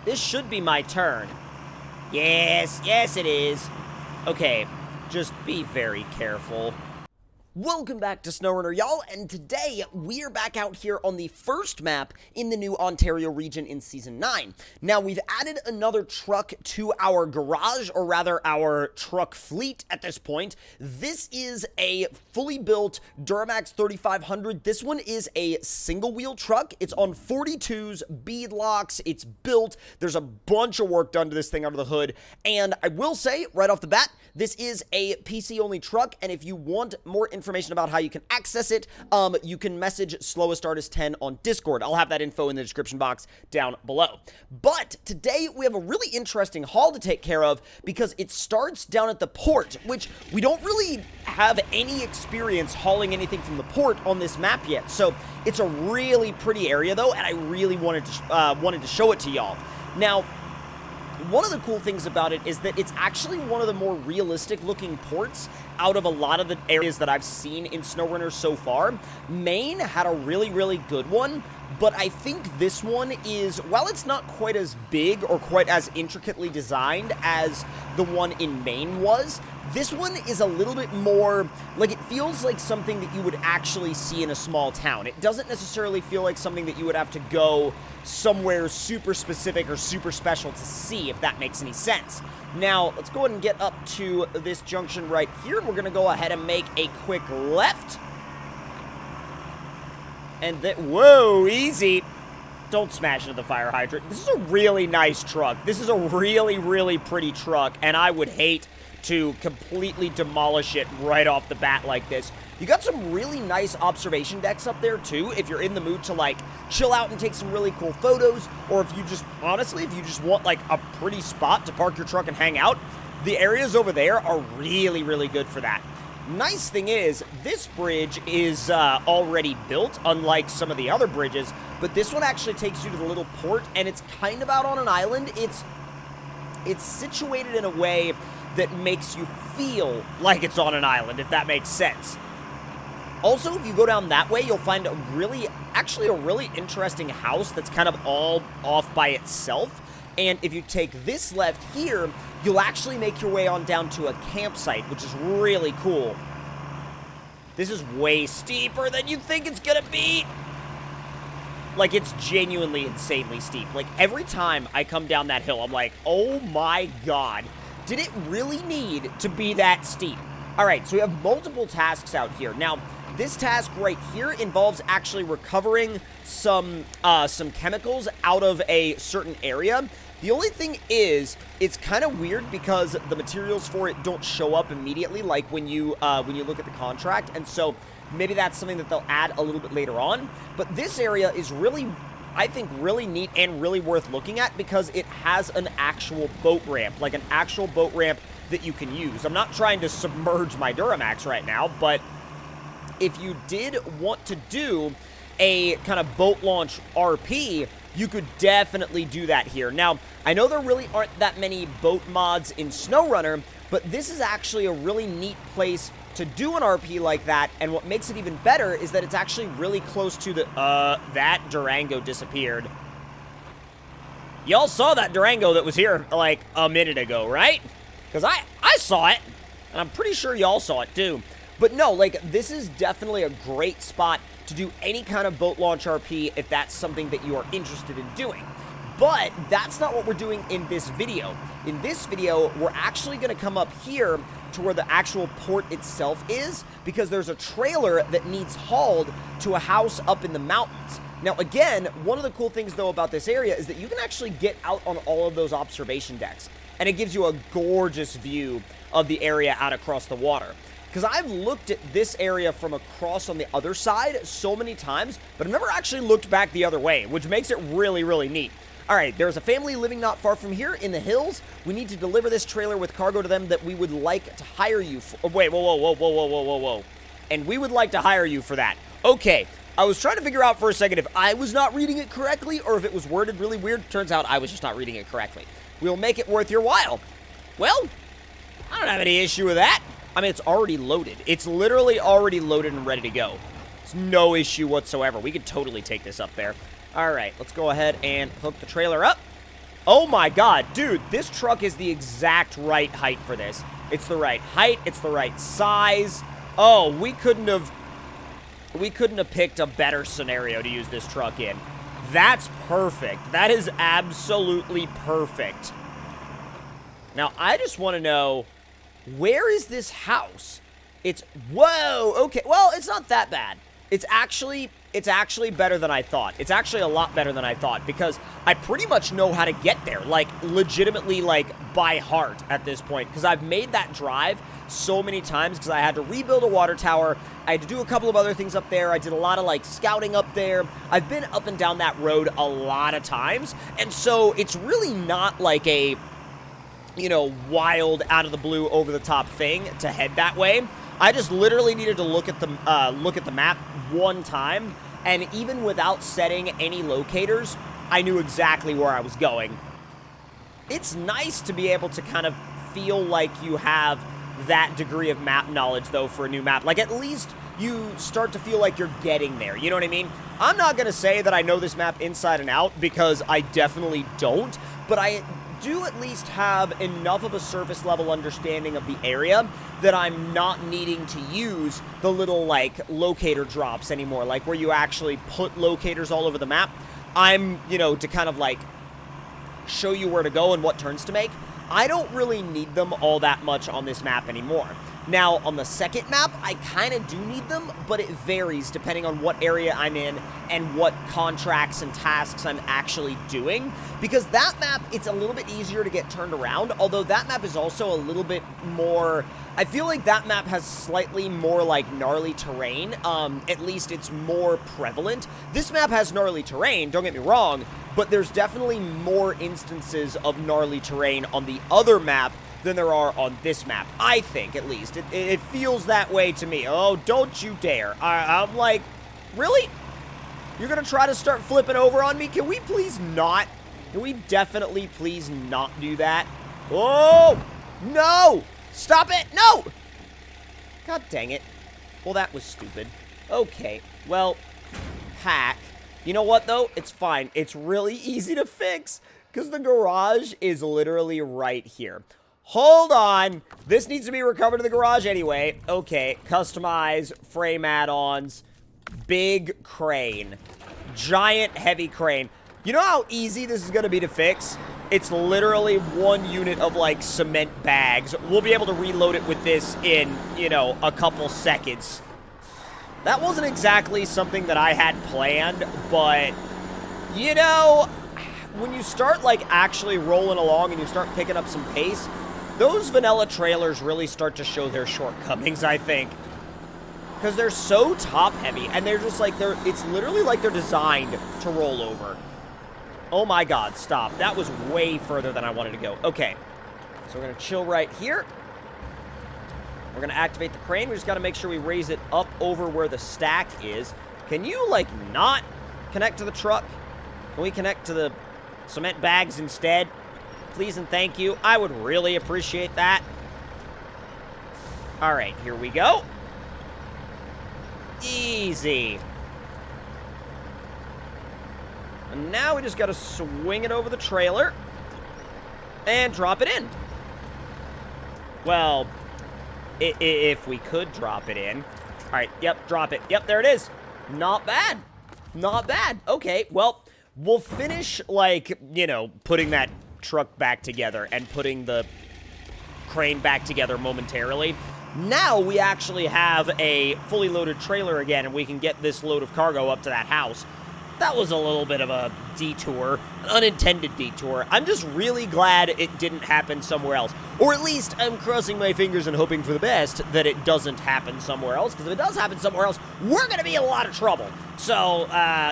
This should be my turn. Yes, yes it is. Okay, just be very careful. Welcome back to SnowRunner, y'all, and today we're back out here on the first map in the new Ontario region in Season 9. Now, we've added another truck to our garage, or rather our truck fleet at this point. This is a fully built Duramax 3500. This one is a single-wheel truck. It's on 42s, bead locks, it's built. There's a bunch of work done to this thing under the hood, and I will say, right off the bat, this is a PC-only truck, and if you want more information about how you can access it, you can message SlowestArtist10 on Discord. I'll have that info in the description box down below. But today, we have a really interesting haul to take care of because it starts down at the port, which we don't really have any experience hauling anything from the port on this map yet. So it's a really pretty area, though, and I really wanted to show it to y'all. Now, one of the cool things about it is that it's actually one of the more realistic looking ports out of a lot of the areas that I've seen in SnowRunner so far. Maine had a really good one, but I think this one is, while it's not quite as big or quite as intricately designed as the one in Maine was, this one is a little bit more, like, it feels like something that you would actually see in a small town. It doesn't necessarily feel like something that you would have to go somewhere super specific or super special to see, if that makes any sense. Now, let's go ahead and get up to this junction right here. We're going to go ahead and make a quick left. And then, whoa, easy. Don't smash into the fire hydrant. This is a really nice truck. This is a really pretty truck, and I would hate to completely demolish it right off the bat like this. You got some really nice observation decks up there too, if you're in the mood to like chill out and take some really cool photos, or if you just, honestly, if you just want like a pretty spot to park your truck and hang out, the areas over there are really good for that. Nice thing is, this bridge is already built, unlike some of the other bridges, but this one actually takes you to the little port, and it's kind of out on an island. It's situated in a way that makes you feel like it's on an island, if that makes sense. Also, if you go down that way, you'll find a really interesting house that's kind of all off by itself. And if you take this left here, you'll actually make your way on down to a campsite, which is really cool. This is way steeper than you think it's gonna be. Like, it's genuinely insanely steep. Like, every time I come down that hill, I'm like, oh my god. Did it really need to be that steep? All right, so we have multiple tasks out here. Now, this task right here involves actually recovering some chemicals out of a certain area. The only thing is, it's kind of weird because the materials for it don't show up immediately, like when you look at the contract, and so maybe that's something that they'll add a little bit later on. But this area is really, I think, really neat and really worth looking at because it has an actual boat ramp, like an actual boat ramp that you can use. I'm not trying to submerge my Duramax right now, but if you did want to do a kind of boat launch RP, you could definitely do that here. Now, I know there really aren't that many boat mods in SnowRunner, but this is actually a really neat place to do an RP like that, and what makes it even better is that it's actually really close to the, that Durango disappeared. Y'all saw that Durango that was here, like, a minute ago, right? Because I saw it, and I'm pretty sure y'all saw it, too. But no, like, this is definitely a great spot to do any kind of boat launch RP if that's something that you are interested in doing. But that's not what we're doing in this video. In this video, we're actually going to come up here to where the actual port itself is, because there's a trailer that needs hauled to a house up in the mountains. Now, again, one of the cool things, though, about this area is that you can actually get out on all of those observation decks, and it gives you a gorgeous view of the area out across the water. Because I've looked at this area from across on the other side so many times, but I've never actually looked back the other way, which makes it really neat. All right, there's a family living not far from here in the hills. We need to deliver this trailer with cargo to them that we would like to hire you for. Oh, wait, whoa. And we would like to hire you for that. Okay, I was trying to figure out for a second if I was not reading it correctly or if it was worded really weird. Turns out I was just not reading it correctly. We'll make it worth your while. Well, I don't have any issue with that. I mean, it's already loaded. It's literally already loaded and ready to go. It's no issue whatsoever. We could totally take this up there. All right, let's go ahead and hook the trailer up. Oh my god, dude, this truck is the exact right height for this. It's the right height, it's the right size. Oh, we couldn't have picked a better scenario to use this truck in. That's perfect. That is absolutely perfect. Now, I just want to know, where is this house? It's, whoa, okay, well, it's not that bad. It's actually better than I thought. It's actually a lot better than I thought, because I pretty much know how to get there, like, legitimately, like, by heart at this point, because I've made that drive so many times, because I had to rebuild a water tower, I had to do a couple of other things up there, I did a lot of, like, scouting up there, I've been up and down that road a lot of times, and so it's really not like a, you know, wild, out of the blue, over-the-top thing to head that way. I just literally needed to look at the map one time, and even without setting any locators, I knew exactly where I was going. It's nice to be able to kind of feel like you have that degree of map knowledge, though, for a new map. Like, at least you start to feel like you're getting there, you know what I mean? I'm not going to say that I know this map inside and out, because I definitely don't, but I do at least have enough of a surface level understanding of the area that I'm not needing to use the little, like, locator drops anymore, like where you actually put locators all over the map. I'm, you know, to kind of, like, show you where to go and what turns to make. I don't really need them all that much on this map anymore. Now, on the second map, I kind of do need them, but it varies depending on what area I'm in and what contracts and tasks I'm actually doing. Because that map, it's a little bit easier to get turned around, although that map is also a little bit more... I feel like that map has slightly more, like, gnarly terrain. At least it's more prevalent. This map has gnarly terrain, don't get me wrong, but there's definitely more instances of gnarly terrain on the other map than there are on this map, I think, at least. It feels that way to me. Oh, don't you dare. I'm like, really? You're gonna try to start flipping over on me? Can we please not? Can we definitely please not do that? Oh, no! Stop it! No! God dang it. Well, that was stupid. Okay, well, hack. You know what, though? It's fine. It's really easy to fix, because the garage is literally right here. Hold on. This needs to be recovered to the garage anyway. Okay, customize, frame add-ons, big crane, giant heavy crane. You know how easy this is going to be to fix? It's literally one unit of, like, cement bags. We'll be able to reload it with this in, you know, a couple seconds. That wasn't exactly something that I had planned, but, you know, when you start, like, actually rolling along and you start picking up some pace, those vanilla trailers really start to show their shortcomings, I think. Because they're so top-heavy, and they're just like, it's literally like they're designed to roll over. Oh my god, stop. That was way further than I wanted to go. Okay, so we're going to chill right here. We're going to activate the crane. We just got to make sure we raise it up over where the stack is. Can you, like, not connect to the truck? Can we connect to the cement bags instead? Please and thank you. I would really appreciate that. All right, here we go. Easy. And now we just got to swing it over the trailer and drop it in. Well, if we could drop it in. All right, yep, drop it. Yep, there it is. Not bad. Not bad. Okay, well, we'll finish, like, you know, putting that truck back together and putting the crane back together momentarily. Now we actually have a fully loaded trailer again, and we can get this load of cargo up to that house. That was a little bit of a detour, an unintended detour. I'm just really glad it didn't happen somewhere else. Or at least I'm crossing my fingers and hoping for the best that it doesn't happen somewhere else, because if it does happen somewhere else, we're going to be in a lot of trouble. So,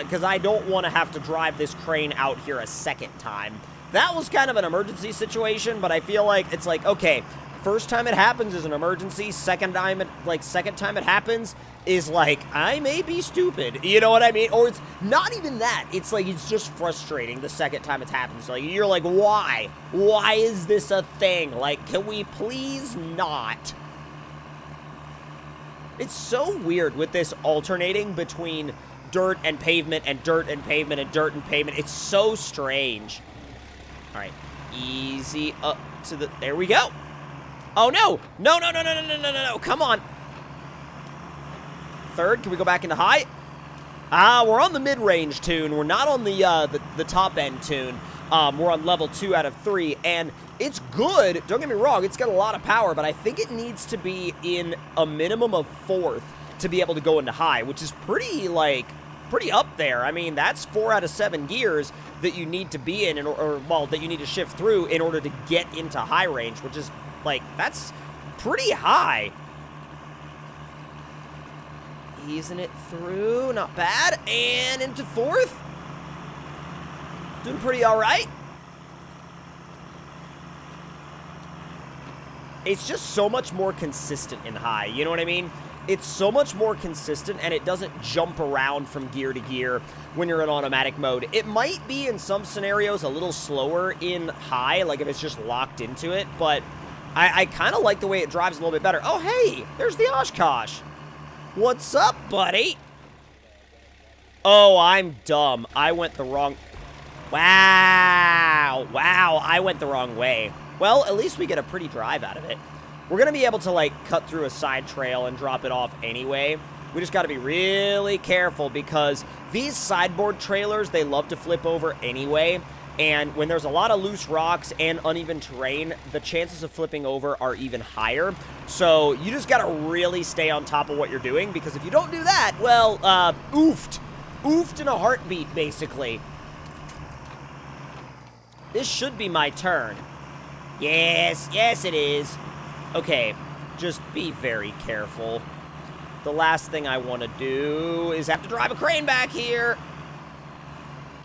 because I don't want to have to drive this crane out here a second time. That was kind of an emergency situation, but I feel like it's like, okay, first time it happens is an emergency. Second time it happens is like, I may be stupid. You know what I mean? Or it's not even that. It's like, it's just frustrating the second time it happens. Like, you're like, why? Why is this a thing? Like, can we please not? It's so weird with this alternating between dirt and pavement and dirt and pavement and dirt and pavement. It's so strange. All right. Easy up to the... There we go. Oh, no. No, no, no, no, no, no, no, no, no. Come on. Third. Can we go back into high? We're on the mid-range tune. We're not on the top-end tune. We're on level 2 out of 3, and it's good. Don't get me wrong. It's got a lot of power, but I think it needs to be in a minimum of 4th to be able to go into high, which is pretty up there. I mean, that's 4 out of 7 gears that you need to be in, well, that you need to shift through in order to get into high range, which is, like, that's pretty high. Easing it through, not bad, and into 4th. Doing pretty all right. It's just so much more consistent in high, you know what I mean? It's so much more consistent, and it doesn't jump around from gear to gear when you're in automatic mode. It might be, in some scenarios, a little slower in high, like if it's just locked into it, but I kind of like the way it drives a little bit better. Oh, hey, there's the Oshkosh. What's up, buddy? Oh, I'm dumb. I went the wrong... Wow. Wow, I went the wrong way. Well, at least we get a pretty drive out of it. We're going to be able to, like, cut through a side trail and drop it off anyway. We just got to be really careful because these sideboard trailers, they love to flip over anyway. And when there's a lot of loose rocks and uneven terrain, the chances of flipping over are even higher. So you just got to really stay on top of what you're doing, because if you don't do that, well, oofed. Oofed in a heartbeat, basically. This should be my turn. Yes, yes it is. Okay, just be very careful. The last thing I want to do is have to drive a crane back here.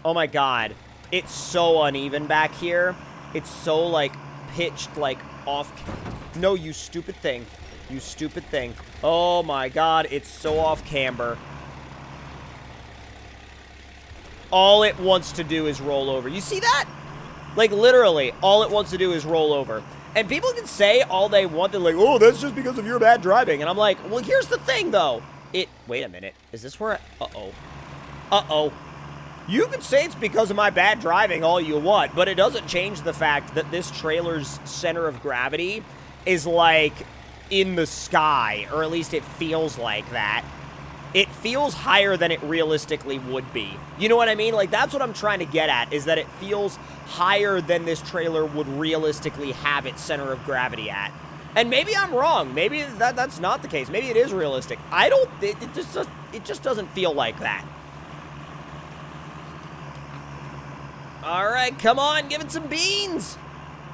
Oh my god. It's so uneven back here. It's so, like, pitched, like, off. No, you stupid thing. You stupid thing. Oh my god, it's so off camber. All it wants to do is roll over. You see that? Like, literally, all it wants to do is roll over. And people can say all they want. They're like, oh, that's just because of your bad driving. And I'm like, well, here's the thing, though. Wait a minute. Is this where uh-oh. Uh-oh. You can say it's because of my bad driving all you want, but it doesn't change the fact that this trailer's center of gravity is, like, in the sky. Or at least it feels like that. It feels higher than it realistically would be. You know what I mean? Like, that's what I'm trying to get at, is that it feels higher than this trailer would realistically have its center of gravity at. And maybe I'm wrong. Maybe that's not the case. Maybe it is realistic. It just doesn't feel like that. All right, come on, give it some beans.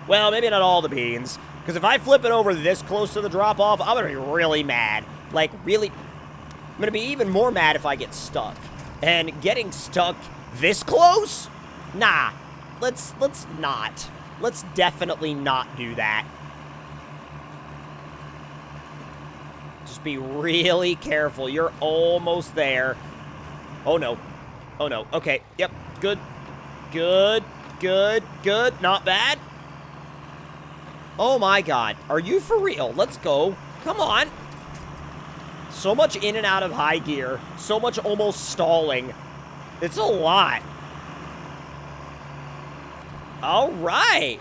Well, maybe not all the beans, because if I flip it over this close to the drop-off, I'm going to be really mad. Like, really... I'm going to be even more mad if I get stuck. And getting stuck this close? Nah. Let's not. Let's definitely not do that. Just be really careful. You're almost there. Oh, no. Oh, no. Okay. Yep. Good. Good. Good. Good. Not bad. Oh, my God. Are you for real? Let's go. Come on. So much in and out of high gear. So much almost stalling. It's a lot. All right.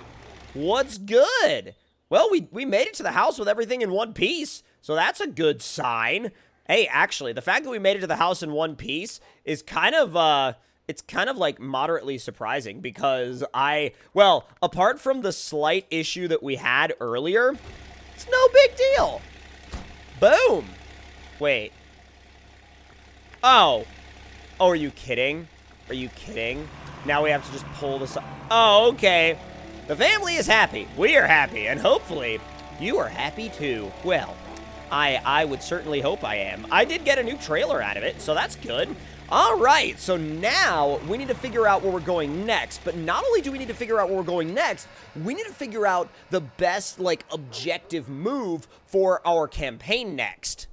What's good? Well, we made it to the house with everything in one piece, so that's a good sign. Hey, actually, the fact that we made it to the house in one piece is kind of, it's kind of, like, moderately surprising because well, apart from the slight issue that we had earlier, it's no big deal. Boom. Wait. Oh. Oh, are you kidding? Are you kidding? Now we have to just pull this up. Oh, okay. The family is happy. We are happy. And hopefully, you are happy too. Well, I would certainly hope I am. I did get a new trailer out of it, so that's good. All right, so now we need to figure out where we're going next. But not only do we need to figure out where we're going next, we need to figure out the best, like, objective move for our campaign next.